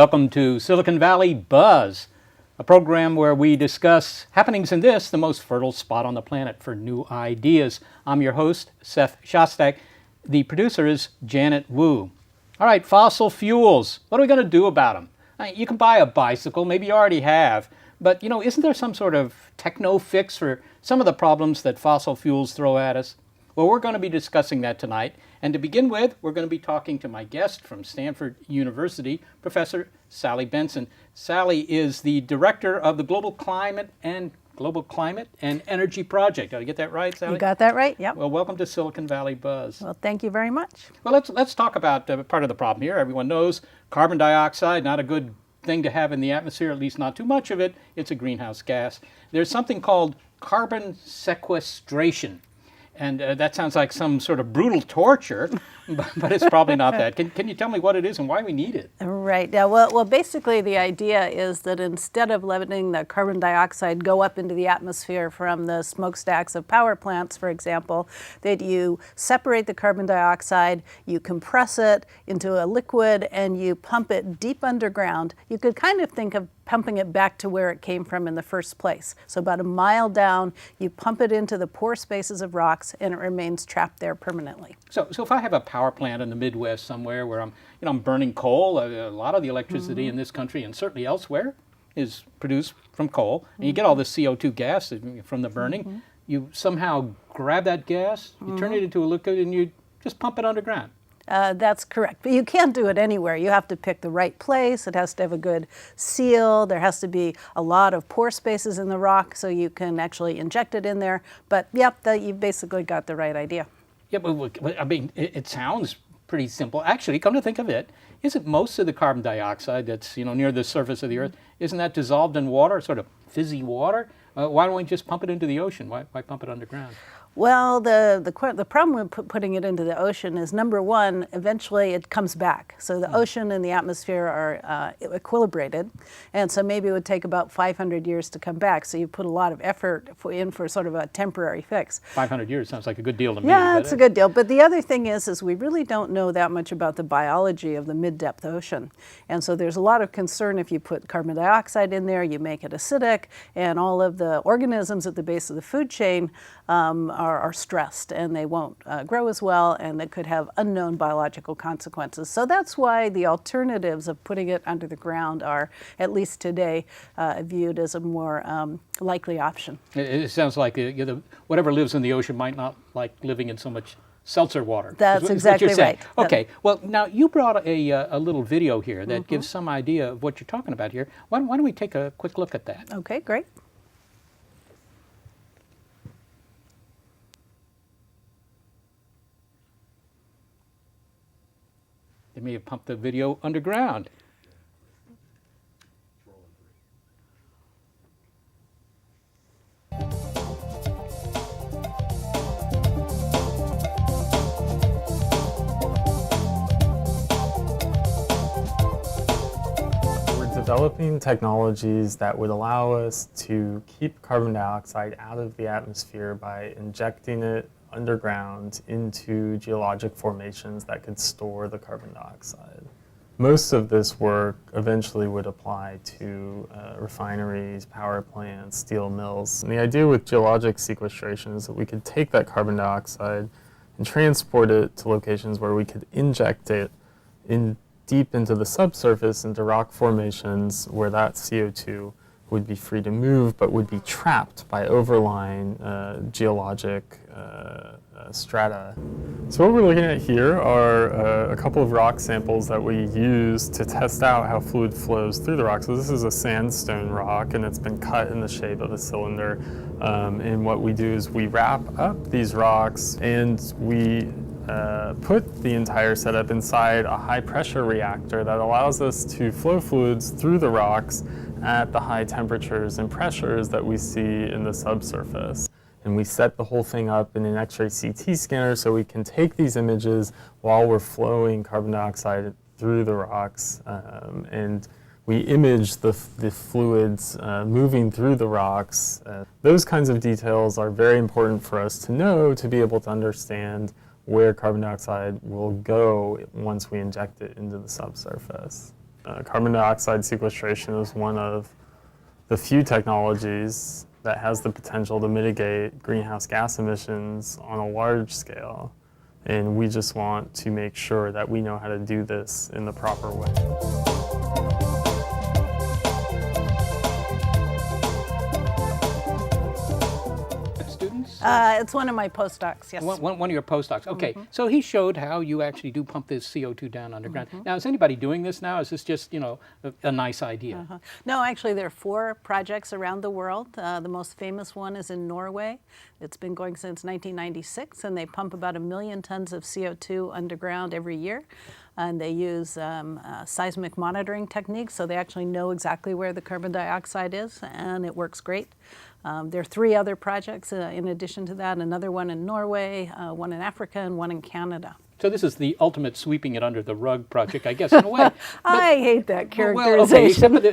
Welcome to Silicon Valley Buzz, a program where we discuss happenings in this, the most fertile spot on the planet for new ideas. I'm your host, Seth Shostak. The producer is Janet Wu. All right, fossil fuels. What are we going to do about them? You can buy a bicycle, maybe you already have, but isn't there some sort of techno fix for some of the problems that fossil fuels throw at us? Well, we're going to be discussing that tonight. And to begin with, we're going to be talking to my guest from Stanford University, Professor Sally Benson. Sally is the director of the Global Climate and Energy Project. Did I get that right, Sally? You got that right, yep. Well, welcome to Silicon Valley Buzz. Well, thank you very much. Well, let's talk about part of the problem here. Everyone knows carbon dioxide, not a good thing to have in the atmosphere, at least not too much of it. It's a greenhouse gas. There's something called carbon sequestration. And that sounds like some sort of brutal torture, but it's probably not that. Can you tell me what it is and why we need it? Right. Yeah, well, basically the idea is that instead of letting the carbon dioxide go up into the atmosphere from the smokestacks of power plants, for example, that you separate the carbon dioxide, you compress it into a liquid, and you pump it deep underground. You could kind of think of pumping it back to where it came from in the first place. So about a mile down, you pump it into the pore spaces of rocks, and it remains trapped there permanently. So if I have a power plant in the Midwest somewhere where I'm burning coal, a lot of the electricity in this country and certainly elsewhere is produced from coal, and you get all this CO2 gas from the burning. You somehow grab that gas, you turn it into a liquid, and you just pump it underground. That's correct, but you can't do it anywhere. You have to pick the right place. It has to have a good seal. There has to be a lot of pore spaces in the rock so you can actually inject it in there. But yep, you've basically got the right idea. Yeah, but I mean, it sounds pretty simple. Actually, come to think of it, isn't most of the carbon dioxide that's near the surface of the Earth, isn't that dissolved in water, sort of fizzy water? Why don't we just pump it into the ocean? Why pump it underground? Well, the problem with putting it into the ocean is, number one, eventually it comes back. So the ocean and the atmosphere are equilibrated, and so maybe it would take about 500 years to come back. So you put a lot of effort in for sort of a temporary fix. 500 years sounds like a good deal to me. Yeah, it's a good deal. But the other thing is we really don't know that much about the biology of the mid-depth ocean. And so there's a lot of concern if you put carbon dioxide in there, you make it acidic, and all of the organisms at the base of the food chain are stressed, and they won't grow as well, and it could have unknown biological consequences. So that's why the alternatives of putting it under the ground are, at least today, viewed as a more likely option. It sounds like whatever lives in the ocean might not like living in so much seltzer water. That's exactly right. Okay, well, now you brought a little video here that gives some idea of what you're talking about here. Why don't we take a quick look at that? Okay, great. They may have pumped the video underground. We're developing technologies that would allow us to keep carbon dioxide out of the atmosphere by injecting it underground into geologic formations that could store the carbon dioxide. Most of this work eventually would apply to refineries, power plants, steel mills. And the idea with geologic sequestration is that we could take that carbon dioxide and transport it to locations where we could inject it deep into the subsurface, into rock formations where that CO2 would be free to move, but would be trapped by overlying geologic strata. So what we're looking at here are a couple of rock samples that we use to test out how fluid flows through the rock. So this is a sandstone rock, and it's been cut in the shape of a cylinder. And what we do is we wrap up these rocks, and we put the entire setup inside a high pressure reactor that allows us to flow fluids through the rocks at the high temperatures and pressures that we see in the subsurface. And we set the whole thing up in an X-ray CT scanner so we can take these images while we're flowing carbon dioxide through the rocks. And we image the fluids moving through the rocks. Those kinds of details are very important for us to know to be able to understand where carbon dioxide will go once we inject it into the subsurface. Carbon dioxide sequestration is one of the few technologies that has the potential to mitigate greenhouse gas emissions on a large scale. And we just want to make sure that we know how to do this in the proper way. Students? It's one of my postdocs, yes. One of your postdocs. Okay, so he showed how you actually do pump this CO2 down underground. Now, is anybody doing this now? Is this just, a nice idea? No, actually, there are 4 projects around the world. The most famous one is in Norway. It's been going since 1996, and they pump about 1 million tons of CO2 underground every year. And they use seismic monitoring techniques, so they actually know exactly where the carbon dioxide is, and it works great. There are 3 other projects in addition to that, another one in Norway, one in Africa, and one in Canada. So this is the ultimate sweeping it under the rug project, I guess, in a way. I hate that Well, okay,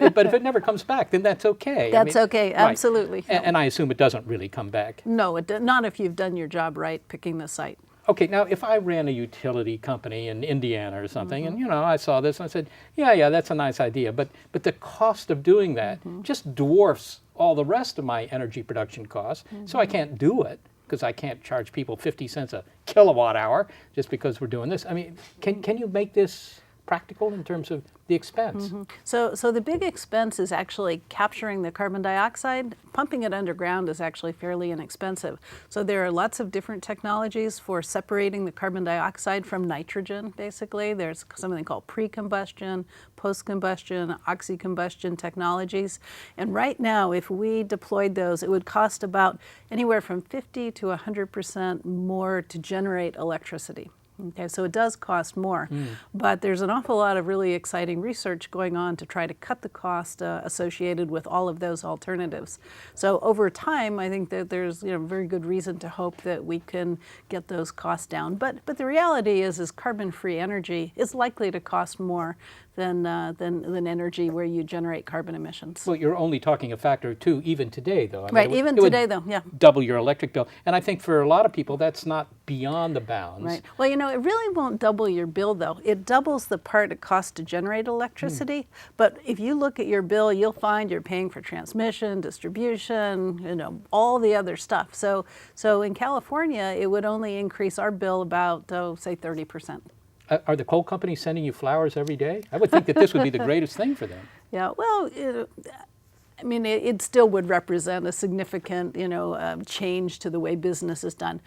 but if it never comes back, then that's okay. That's okay, right. absolutely. And I assume it doesn't really come back. No, not if you've done your job right picking the site. Okay, now if I ran a utility company in Indiana or something, and I saw this and I said, yeah, that's a nice idea, but the cost of doing that just dwarfs all the rest of my energy production costs, so I can't do it because I can't charge people 50 cents a kilowatt hour just because we're doing this. I mean, can you make this practical in terms of the expense? So the big expense is actually capturing the carbon dioxide. Pumping it underground is actually fairly inexpensive. So there are lots of different technologies for separating the carbon dioxide from nitrogen, basically. There's something called pre-combustion, post-combustion, oxy-combustion technologies. And right now, if we deployed those, it would cost about anywhere from 50 to 100% more to generate electricity. Okay, so it does cost more, but there's an awful lot of really exciting research going on to try to cut the cost associated with all of those alternatives. So over time, I think that there's very good reason to hope that we can get those costs down. But the reality is carbon-free energy is likely to cost more than energy where you generate carbon emissions. Well, you're only talking a factor of 2 even today, though. I mean, Right, even today, though, yeah. Double your electric bill. And I think for a lot of people, that's not beyond the bounds. Right. Well, it really won't double your bill, though. It doubles the part it costs to generate electricity. But if you look at your bill, you'll find you're paying for transmission, distribution, all the other stuff. So in California, it would only increase our bill about, say, 30%. Are the coal companies sending you flowers every day? I would think that this would be the greatest thing for them. Yeah, well, it still would represent a significant, change to the way business is done.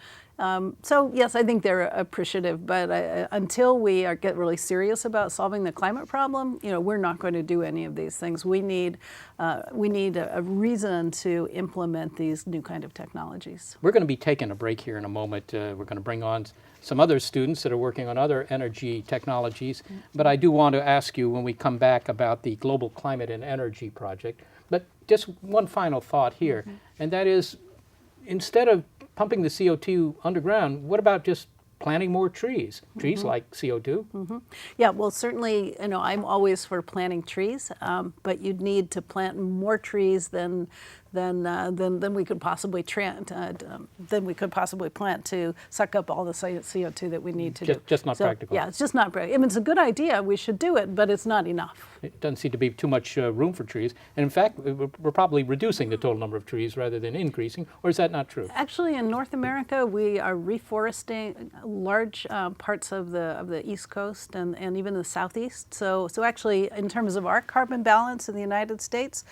So yes, I think they're appreciative, but until we get really serious about solving the climate problem, we're not going to do any of these things. We need a reason to implement these new kind of technologies. We're going to be taking a break here in a moment. We're going to bring on some other students that are working on other energy technologies, but I do want to ask you when we come back about the Global Climate and Energy Project. But just one final thought here, and that is, instead of pumping the CO2 underground, what about just planting more trees? Trees like CO2? Yeah, well, certainly, I'm always for planting trees, but you'd need to plant more trees than we could possibly plant to suck up all the CO2 that we need to do. Just not practical. Yeah, it's just not practical. I mean, it's a good idea. We should do it, but it's not enough. It doesn't seem to be too much room for trees. And in fact, we're probably reducing the total number of trees rather than increasing. Or is that not true? Actually, in North America, we are reforesting large parts of the East Coast and even the Southeast. So actually, in terms of our carbon balance in the United States,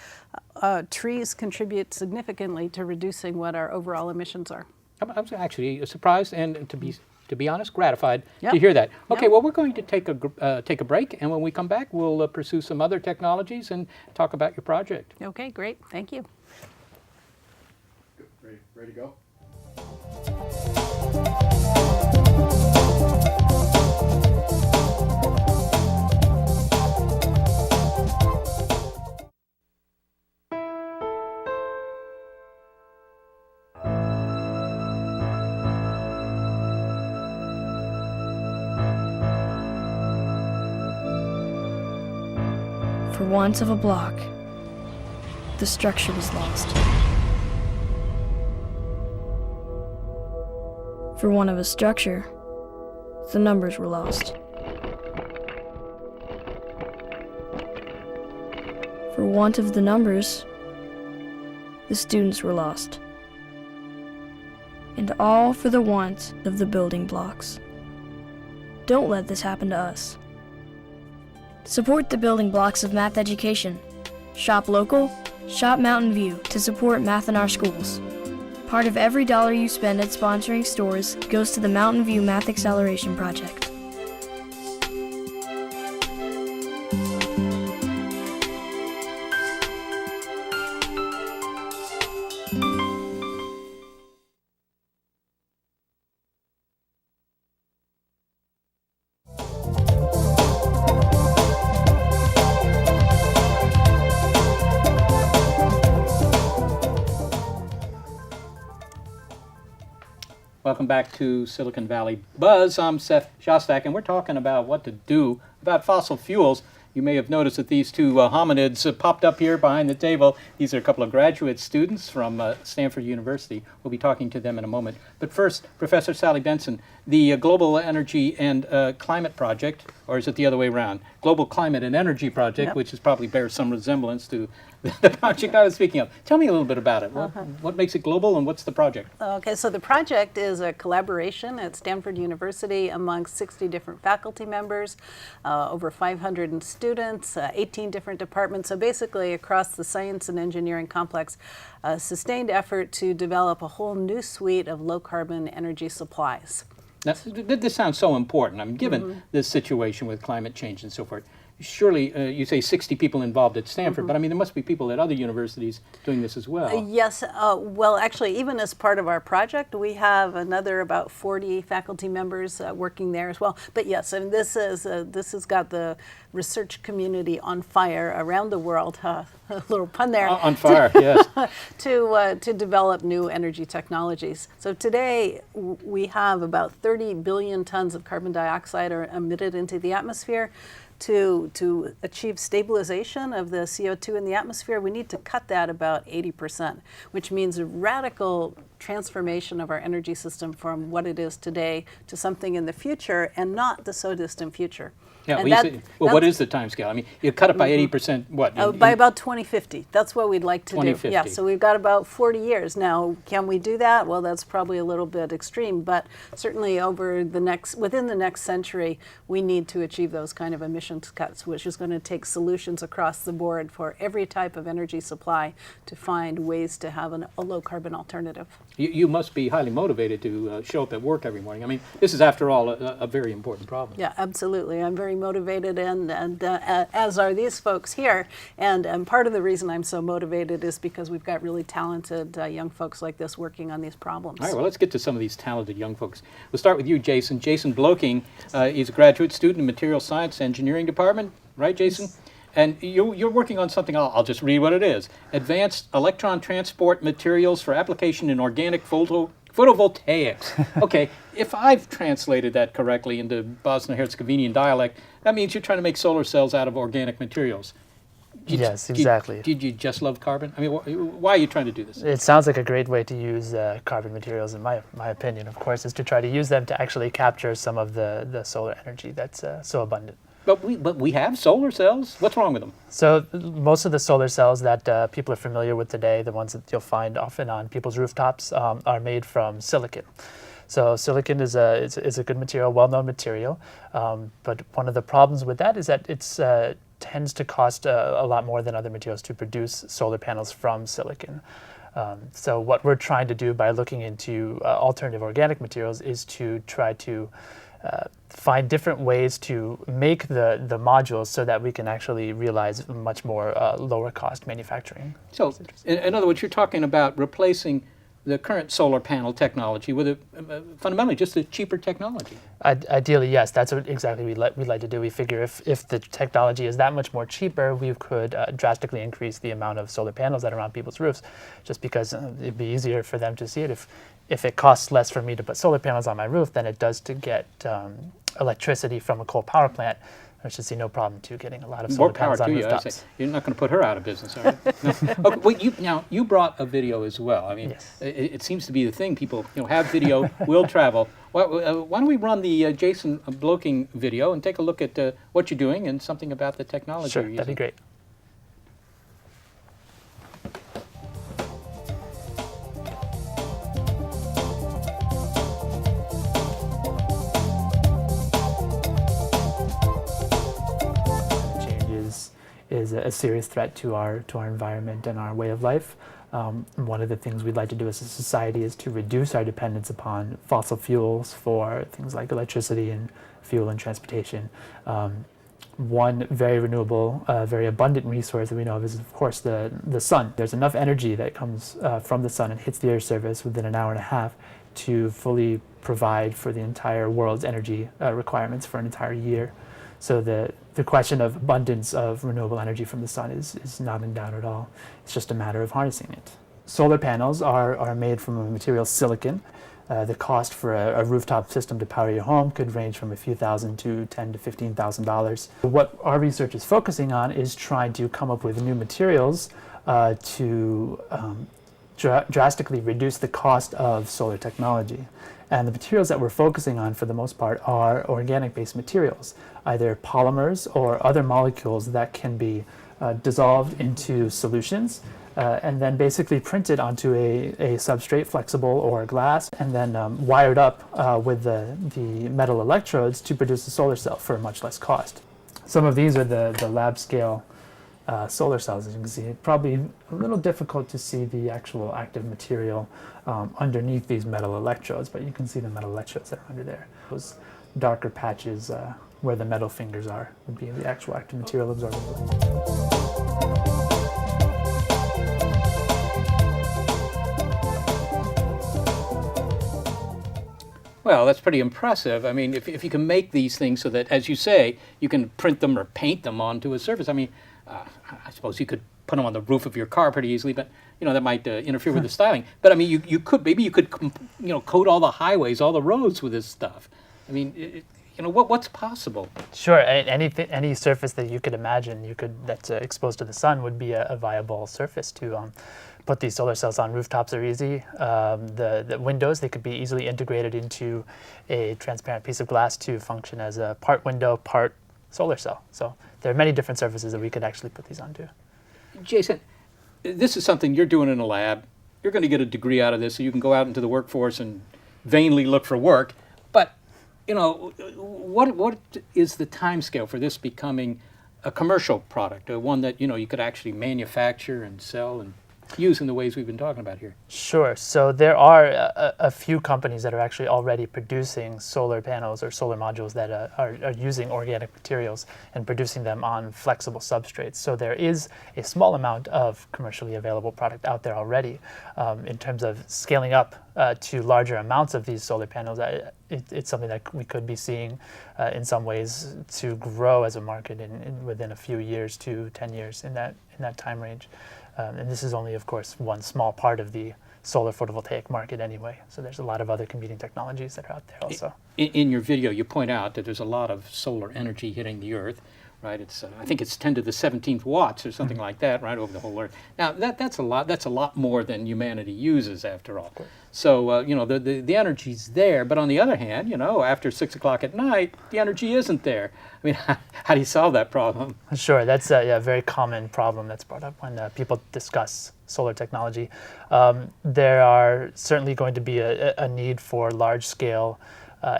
trees contribute significantly to reducing what our overall emissions are. I'm actually surprised and, to be honest, gratified to hear that. Okay, well, we're going to take a break, and when we come back, we'll pursue some other technologies and talk about your project. Okay, great. Thank you. Ready to go? For want of a block, the structure was lost. For want of a structure, the numbers were lost. For want of the numbers, the students were lost. And all for the want of the building blocks. Don't let this happen to us. Support the building blocks of math education. Shop local, shop Mountain View to support math in our schools. Part of every dollar you spend at sponsoring stores goes to the Mountain View Math Acceleration Project. Welcome back to Silicon Valley Buzz. I'm Seth Shostak, and we're talking about what to do about fossil fuels. You may have noticed that these two hominids popped up here behind the table. These are a couple of graduate students from Stanford University. We'll be talking to them in a moment. But first, Professor Sally Benson, the Global Energy and Climate Project, or is it the other way around? Global Climate and Energy Project, Yep. which is probably bears some resemblance to the project I was speaking of. Tell me a little bit about it. What makes it global, and what's the project? Okay, so the project is a collaboration at Stanford University among 60 different faculty members, over 500 students, 18 different departments. So basically across the science and engineering complex, a sustained effort to develop a whole new suite of low carbon energy supplies. Now, this sounds so important. I mean, given this situation with climate change and so forth, surely you say 60 people involved at Stanford, but I mean, there must be people at other universities doing this as well. Yes, well, actually, even as part of our project, we have another about 40 faculty members working there as well. But yes, and this has got the research community on fire around the world. A little pun there. On fire, yes. To develop new energy technologies. So today we have about 30 billion tons of carbon dioxide are emitted into the atmosphere. To achieve stabilization of the CO2 in the atmosphere, we need to cut that about 80%, which means a radical transformation of our energy system from what it is today to something in the future, and not the so distant future. Yeah, And what is the time scale? I mean, you cut it by 80%, what? by about 2050. That's what we'd like to do. 2050. Yeah, so we've got about 40 years. Now, can we do that? Well, that's probably a little bit extreme, but certainly within the next century, we need to achieve those kind of emissions cuts, which is going to take solutions across the board for every type of energy supply to find ways to have a low carbon alternative. You must be highly motivated to show up at work every morning. I mean, this is, after all, a very important problem. Yeah, absolutely. I'm very motivated, and as are these folks here. And part of the reason I'm so motivated is because we've got really talented young folks like this working on these problems. All right, well, let's get to some of these talented young folks. We'll start with you, Jason. Jason Bloking, he's a graduate student in Material Science Engineering Department, right, Jason? Yes. And you're working on something, I'll just read what it is. Advanced Electron Transport Materials for Application in Organic Photovoltaics. Okay, if I've translated that correctly into Bosnia-Herzegovinian dialect, that means you're trying to make solar cells out of organic materials. Yes, exactly. Did you just love carbon? I mean, why are you trying to do this? It sounds like a great way to use carbon materials, in my opinion, of course, is to try to use them to actually capture some of the solar energy that's so abundant. But we have solar cells. What's wrong with them? So most of the solar cells that people are familiar with today, the ones that you'll find often on people's rooftops, are made from silicon. So silicon is a good material, well-known material, but one of the problems with that is that it's tends to cost a lot more than other materials to produce solar panels from silicon. So what we're trying to do by looking into alternative organic materials is to try to find different ways to make the modules so that we can actually realize much more lower cost manufacturing. So in other words, you're talking about replacing the current solar panel technology with fundamentally just a cheaper technology. Ideally, yes, that's what exactly we'd like to do. We figure if the technology is that much more cheaper, we could drastically increase the amount of solar panels that are on people's roofs, just because it'd be easier for them to see it. If it costs less for me to put solar panels on my roof than it does to get electricity from a coal power plant, I should see no problem to getting a lot of solar panels on rooftops. You're not going to put her out of business, are you? No. Okay, well, you brought a video as well. I mean, yes. it seems to be the thing. People have video, will travel. Why don't we run the Jason Bloking video and take a look at what you're doing and something about the technology Sure, you're using. that'd be great. is a serious threat to our environment and our way of life. One of the things we'd like to do as a society is to reduce our dependence upon fossil fuels for things like electricity and fuel and transportation. One very renewable, very abundant resource that we know of is, of course, the sun. There's enough energy that comes from the sun and hits the Earth's surface within an hour and a half to fully provide for the entire world's energy requirements for an entire year. So the question of abundance of renewable energy from the sun is not in doubt at all. It's just a matter of harnessing it. Solar panels are made from a material silicon. The cost for a rooftop system to power your home could range from a few thousand to $10,000 to $15,000. What our research is focusing on is trying to come up with new materials to drastically reduce the cost of solar technology. And the materials that we're focusing on for the most part are organic-based materials, either polymers or other molecules that can be dissolved into solutions and then basically printed onto a substrate, flexible or glass, and then wired up with the metal electrodes to produce a solar cell for much less cost. Some of these are the lab scale solar cells, as you can see. Probably a little difficult to see the actual active material underneath these metal electrodes, but you can see the metal electrodes that are under there. Those darker patches where the metal fingers are would be the actual active material absorbing. Well, that's pretty impressive. I mean, if you can make these things so that, as you say, you can print them or paint them onto a surface. I mean, I suppose you could put them on the roof of your car pretty easily, but that might interfere with the styling. But I mean, you could coat all the highways, all the roads with this stuff. I mean, what's possible? Sure, any surface that you could imagine that's exposed to the sun would be a viable surface to put these solar cells on. Rooftops are easy. The windows, they could be easily integrated into a transparent piece of glass to function as a part window, part solar cell. So there are many different surfaces that we could actually put these onto. Jason, this is something you're doing in a lab. You're going to get a degree out of this so you can go out into the workforce and vainly look for work. But, what is the time scale for this becoming a commercial product, one that, you could actually manufacture and sell and use in the ways we've been talking about here? Sure. So there are a few companies that are actually already producing solar panels or solar modules that are using organic materials and producing them on flexible substrates. So there is a small amount of commercially available product out there already. In terms of scaling up to larger amounts of these solar panels, it's something that we could be seeing in some ways to grow as a market within a few years to 10 years in that time range. And this is only, of course, one small part of the solar photovoltaic market anyway. So there's a lot of other competing technologies that are out there also. In your video, you point out that there's a lot of solar energy hitting the Earth, right? It's I think it's 10 to the 17th watts or something like that, right, over the whole Earth. Now that's a lot. That's a lot more than humanity uses, after all. So the energy's there, but on the other hand, after 6 o'clock at night, the energy isn't there. I mean, how do you solve that problem? Sure, that's a very common problem that's brought up when people discuss solar technology. There are certainly going to be a need for large-scale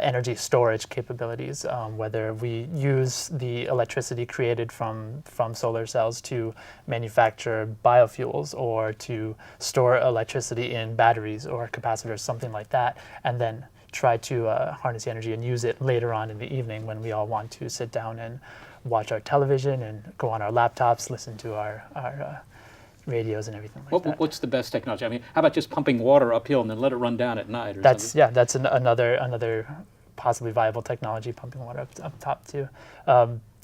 energy storage capabilities, whether we use the electricity created from solar cells to manufacture biofuels or to store electricity in batteries or capacitors, something like that, and then try to harness the energy and use it later on in the evening when we all want to sit down and watch our television and go on our laptops, listen to our radios and everything like that. What's the best technology? I mean, how about just pumping water uphill and then let it run down at night or something? Yeah, that's another possibly viable technology, pumping water up top too.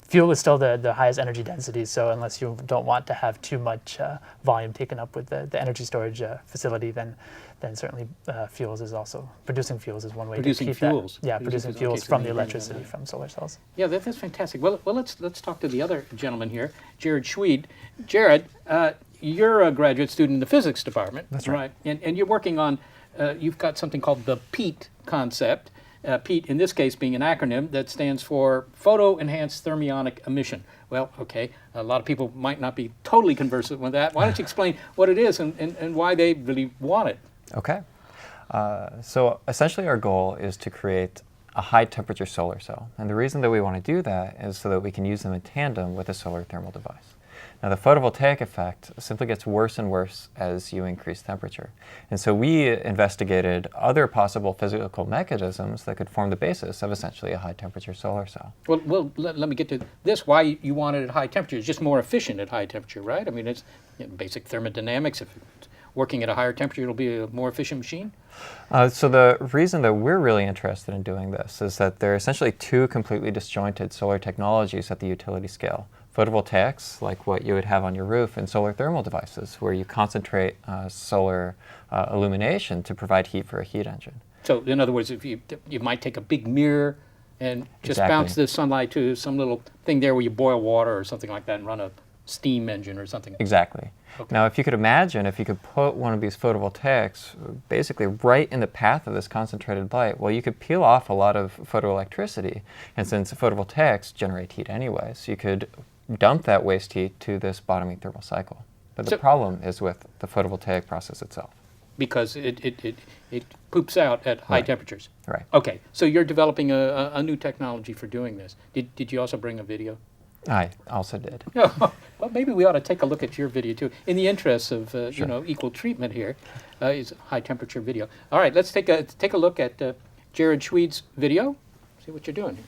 Fuel is still the highest energy density, so unless you don't want to have too much volume taken up with the energy storage facility, then certainly producing fuels is one way to keep fuels. that. Yeah, producing fuels from the electricity from solar cells. Yeah, that's fantastic. Well, let's talk to the other gentleman here, Jared Schwede. Jared, you're a graduate student in the physics department. That's right. And you're working on, you've got something called the PEAT concept. PEAT, in this case, being an acronym that stands for Photo-Enhanced Thermionic Emission. Well, okay, a lot of people might not be totally conversant with that. Why don't you explain what it is and why they really want it? Okay. So essentially our goal is to create a high-temperature solar cell. And the reason that we want to do that is so that we can use them in tandem with a solar thermal device. Now, the photovoltaic effect simply gets worse and worse as you increase temperature. And so we investigated other possible physical mechanisms that could form the basis of essentially a high-temperature solar cell. Well, let me get to this. Why you want it at high temperature? It's just more efficient at high temperature, right? I mean, it's basic thermodynamics. If it's working at a higher temperature, it'll be a more efficient machine? So the reason that we're really interested in doing this is that there are essentially two completely disjointed solar technologies at the utility scale. Photovoltaics, like what you would have on your roof, and solar thermal devices, where you concentrate solar illumination to provide heat for a heat engine. So in other words, if you might take a big mirror and just Exactly. bounce the sunlight to some little thing there where you boil water or something like that and run a steam engine or something. Exactly. Okay. Now, if you could imagine, if you could put one of these photovoltaics basically right in the path of this concentrated light, well, you could peel off a lot of photoelectricity. And since photovoltaics generate heat anyways, you could dump that waste heat to this bottoming thermal cycle. But the So- problem is with the photovoltaic process itself. Because it poops out at high Right. temperatures. Right. Okay, so you're developing a new technology for doing this. Did you also bring a video? I also did. No. Well, maybe we ought to take a look at your video too. In the interest of equal treatment here, is high temperature video. All right, let's take a look at Jared Schwede's video. See what you're doing here.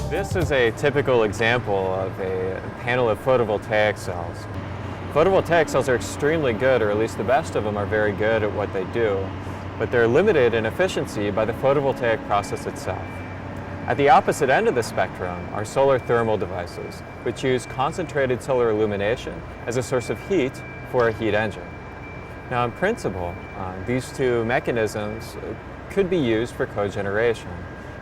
This is a typical example of a panel of photovoltaic cells. Photovoltaic cells are extremely good, or at least the best of them are very good at what they do, but they're limited in efficiency by the photovoltaic process itself. At the opposite end of the spectrum are solar thermal devices, which use concentrated solar illumination as a source of heat for a heat engine. Now, in principle, these two mechanisms could be used for cogeneration.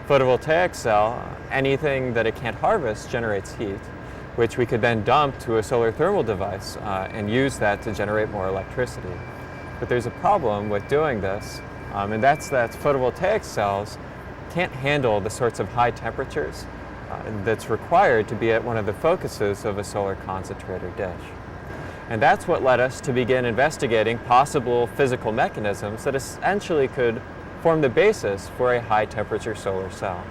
Photovoltaic cell, anything that it can't harvest generates heat, which we could then dump to a solar thermal device and use that to generate more electricity. But there's a problem with doing this, and that's that photovoltaic cells can't handle the sorts of high temperatures that's required to be at one of the focuses of a solar concentrator dish. And that's what led us to begin investigating possible physical mechanisms that essentially could form the basis for a high temperature solar cell.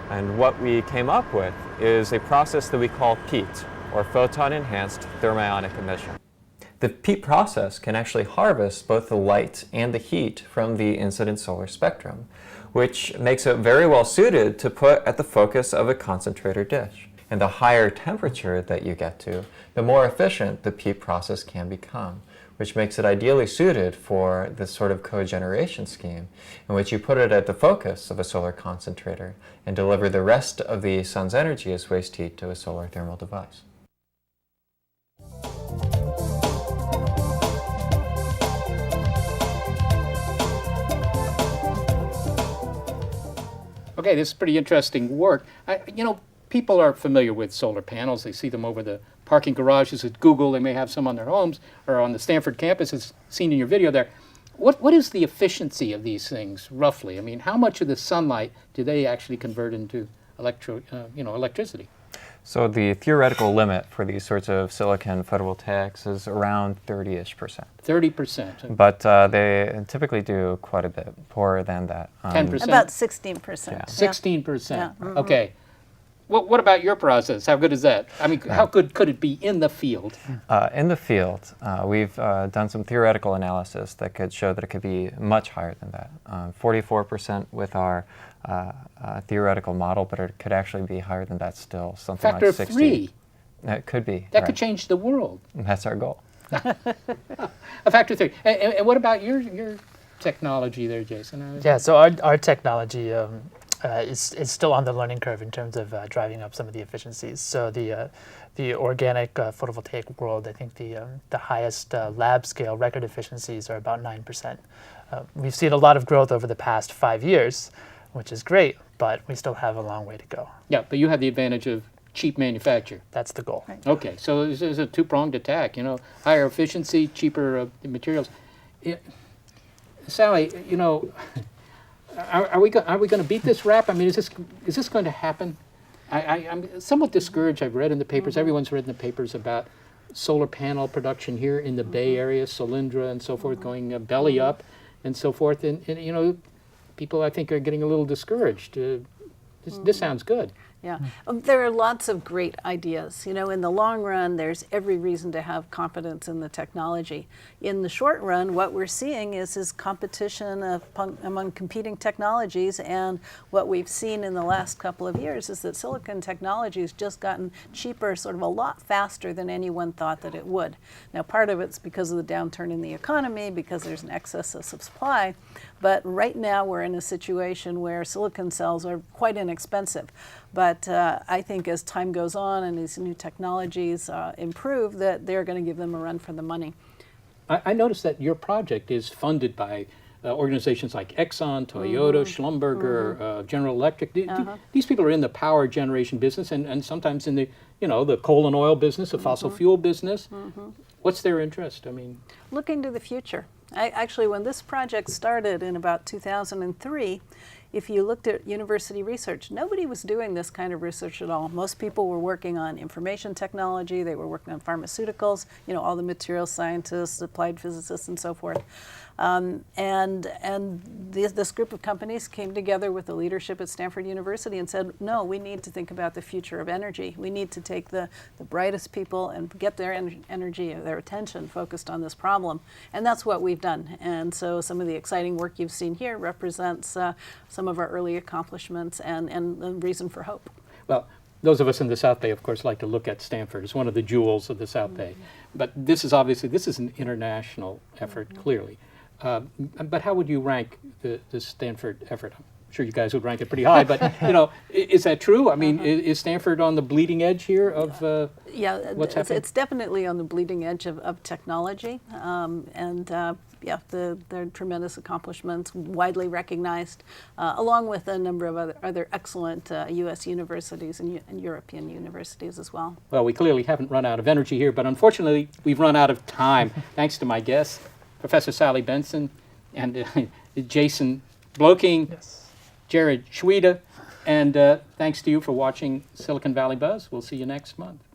And what we came up with is a process that we call PEAT, or photon enhanced thermionic emission. The PEAT process can actually harvest both the light and the heat from the incident solar spectrum, which makes it very well suited to put at the focus of a concentrator dish. And the higher temperature that you get to, the more efficient the PEAT process can become, which makes it ideally suited for this sort of cogeneration scheme in which you put it at the focus of a solar concentrator and deliver the rest of the sun's energy as waste heat to a solar thermal device. Okay, this is pretty interesting work. People are familiar with solar panels. They see them over the parking garages at Google. They may have some on their homes or on the Stanford campus, as seen in your video there. What is the efficiency of these things, roughly? I mean, how much of the sunlight do they actually convert into electricity? So the theoretical limit for these sorts of silicon photovoltaics is around 30-ish%. 30%. But they typically do quite a bit poorer than that. 10%? About 16%. Yeah. 16%. Yeah. Mhm. Okay. What about your process? How good is that? I mean, how good could it be in the field? In the field, we've done some theoretical analysis that could show that it could be much higher than that. 44% with our theoretical model, but it could actually be higher than that still, something Factor like of 60. 3. It could be. That right. could change the world. That's our goal. A factor of 3. And what about your technology there, Jason? Yeah, so our technology is still on the learning curve in terms of driving up some of the efficiencies. So the organic photovoltaic world, I think the highest lab scale record efficiencies are about 9%. We've seen a lot of growth over the past 5 years, which is great, but we still have a long way to go. Yeah, but you have the advantage of cheap manufacture. That's the goal. Right. Okay, so this is a two-pronged attack, higher efficiency, cheaper materials. Sally, are we going to beat this rap? I mean, is this going to happen? I'm somewhat discouraged. I've read in the papers, everyone's read in the papers about solar panel production here in the Bay Area, Solyndra and so forth, going belly up and so forth. And, you know, people I think are getting a little discouraged. This sounds good. Yeah, there are lots of great ideas. You know, in the long run, there's every reason to have confidence in the technology. In the short run, what we're seeing is competition among competing technologies, and what we've seen in the last couple of years is that silicon technology has just gotten cheaper sort of a lot faster than anyone thought that it would. Now, part of it's because of the downturn in the economy, because there's an excess of supply, but right now we're in a situation where silicon cells are quite inexpensive. But I think as time goes on and these new technologies improve, that they're going to give them a run for the money. I noticed that your project is funded by organizations like Exxon, Toyota, Schlumberger, General Electric. These people are in the power generation business and sometimes in the, you know, the coal and oil business, the fossil fuel business. What's their interest? I mean, looking to the future. Actually, when this project started in about 2003, if you looked at university research, nobody was doing this kind of research at all. Most people were working on information technology, they were working on pharmaceuticals, you know, all the material scientists, applied physicists, and so forth. This group of companies came together with the leadership at Stanford University and said, no, we need to think about the future of energy. We need to take the brightest people and get their energy, their attention focused on this problem. And that's what we've done. And so some of the exciting work you've seen here represents some of our early accomplishments and the reason for hope. well, those of us in the South Bay, of course, like to look at Stanford as one of the jewels of the South Bay. But this is obviously, this is an international effort, clearly. But how would you rank the Stanford effort? I'm sure you guys would rank it pretty high, but you know, is that true? I mean, is Stanford on the bleeding edge here of what's happening? It's definitely on the bleeding edge of technology, yeah, their tremendous accomplishments, widely recognized, along with a number of other excellent U.S. universities and European universities as well. Well, we clearly haven't run out of energy here, but unfortunately, we've run out of time. Thanks to my guests, Professor Sally Benson and Jason Bloking, Jared Schwede, and thanks to you for watching Silicon Valley Buzz. We'll see you next month.